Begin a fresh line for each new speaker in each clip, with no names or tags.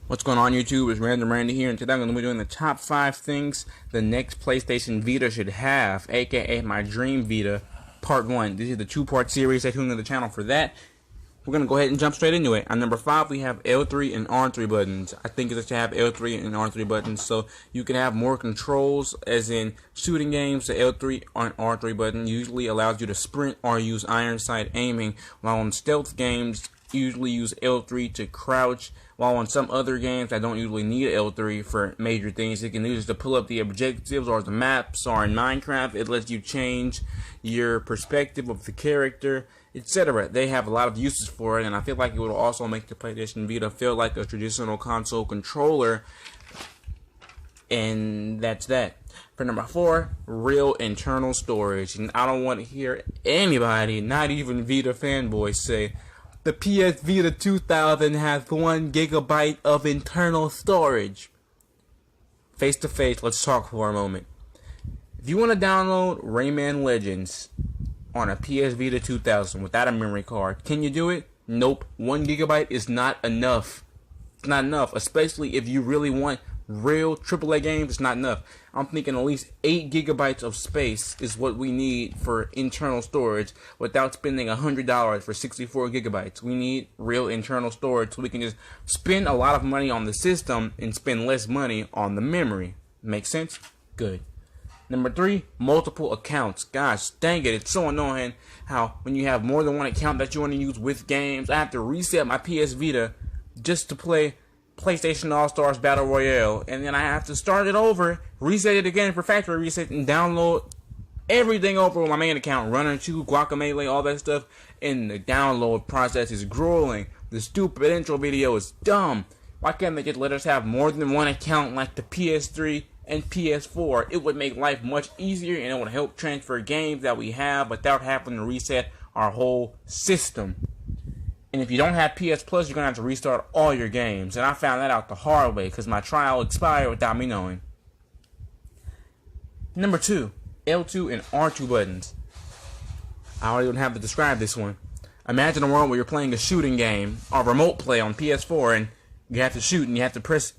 What's going on YouTube? It's Random Randy here, and today I'm going to be doing the top 5 things the next PlayStation Vita should have, aka my Dream Vita Part 1. This is the 2-part series. Stay tuned to the channel for that. We're going to go ahead and jump straight into it. On number 5, we have L3 and R3 buttons. I think it should have L3 and R3 buttons so you can have more controls, as in shooting games. The L3 and R3 button usually allows you to sprint or use iron sight aiming, while on stealth games usually use L3 to crouch, while on some other games I don't usually need L3 for major things. You can use it to pull up the objectives or the maps, or in Minecraft it lets you change your perspective of the character, etc. They have a lot of uses for it, and I feel like it will also make the PlayStation Vita feel like a traditional console controller. And that's that. For number 4, real internal storage. And I don't want to hear anybody, not even Vita fanboys, say the PS Vita 2000 has 1 gigabyte of internal storage. Face to face, let's talk for a moment. If you want to download Rayman Legends on a PS Vita 2000 without a memory card, can you do it? Nope. 1 gigabyte is not enough. It's not enough, especially if you really want real AAA games. It's not enough. I'm thinking at least 8 gigabytes of space is what we need for internal storage without spending $100 for 64 gigabytes. We need real internal storage so we can just spend a lot of money on the system and spend less money on the memory. Make sense? Good. Number 3, multiple accounts. Gosh dang it, it's so annoying how when you have more than one account that you want to use with games, I have to reset my PS Vita just to play PlayStation All-Stars Battle Royale, and then I have to start it over, reset it again for factory reset, and download everything over with my main account, Runner 2, Guacamelee, all that stuff, and the download process is grueling. The stupid intro video is dumb. Why can't they just let us have more than one account like the PS3 and PS4? It would make life much easier, and it would help transfer games that we have without having to reset our whole system. And if you don't have PS Plus, you're going to have to restart all your games. And I found that out the hard way because my trial expired without me knowing. Number 2, L2 and R2 buttons. I don't even have to describe this one. Imagine a world where you're playing a shooting game or remote play on PS4 and you have to shoot and you have to press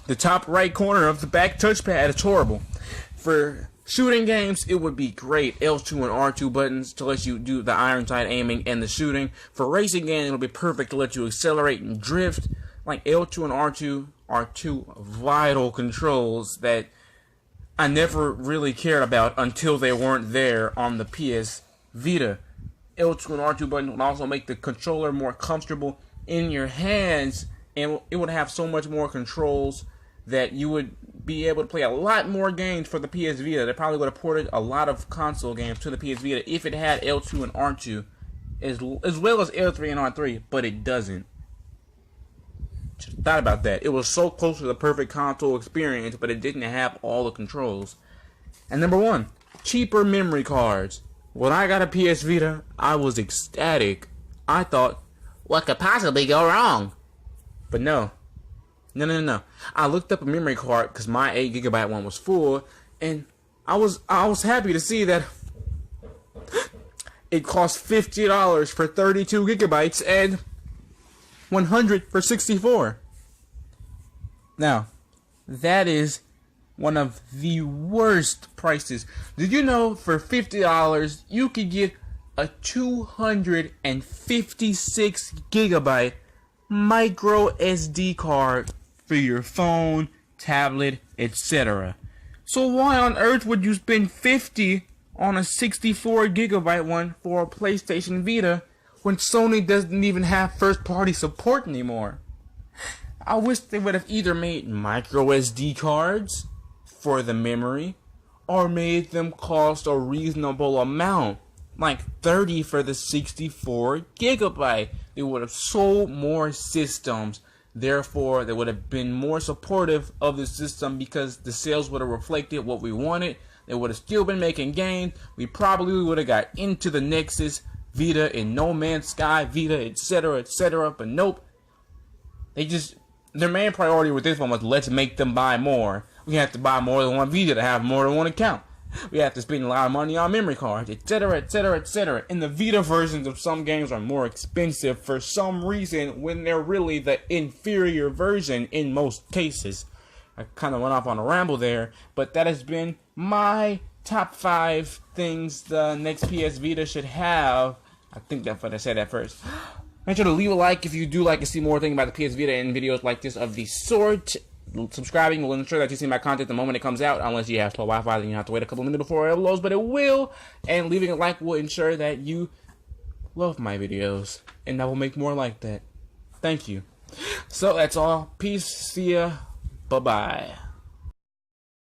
the top right corner of the back touchpad. It's horrible. For shooting games, it would be great. L2 and R2 buttons to let you do the iron sight aiming and the shooting. For racing games, it'll be perfect to let you accelerate and drift. Like L2 and R2 are 2 vital controls that I never really cared about until they weren't there on the PS Vita. L2 and R2 buttons would also make the controller more comfortable in your hands, and it would have so much more controls that you would be able to play a lot more games for the PS Vita. They probably would have ported a lot of console games to the PS Vita if it had L2 and R2 as well as L3 and R3, but it doesn't. Should have thought about that. It was so close to the perfect console experience, but it didn't have all the controls. And number 1, cheaper memory cards. When I got a PS Vita, I was ecstatic. I thought, what could possibly go wrong? But no. No. I looked up a memory card because my 8 gigabyte one was full, and I was happy to see that it cost $50 for 32 gigabytes and $100 for 64. Now, that is one of the worst prices. Did you know for $50 you could get a 256 gigabyte micro SD card for your phone, tablet, etc. So why on earth would you spend $50 on a 64 gigabyte one for a PlayStation Vita when Sony doesn't even have first party support anymore? I wish they would have either made micro SD cards for the memory or made them cost a reasonable amount, like $30 for the 64 gigabyte. They would have sold more systems. Therefore, they would have been more supportive of the system because the sales would have reflected what we wanted. They would have still been making games. We probably would have got into the Nexus, Vita, and No Man's Sky, Vita, etc., etc. But nope. Their main priority with this one was let's make them buy more. We have to buy more than one Vita to have more than one account. We have to spend a lot of money on memory cards, etc., etc., etc. And the Vita versions of some games are more expensive for some reason when they're really the inferior version in most cases. I kind of went off on a ramble there, but that has been my top 5 things the next PS Vita should have. I think that's what I said at first. Make sure to leave a like if you do like to see more things about the PS Vita and videos like this of the sort. Subscribing will ensure that you see my content the moment it comes out, unless you have slow Wi-Fi, then you have to wait a couple minutes before it uploads, but it will. And leaving a like will ensure that you love my videos, and I will make more like that. Thank you. So that's all. Peace. See ya. Bye-bye.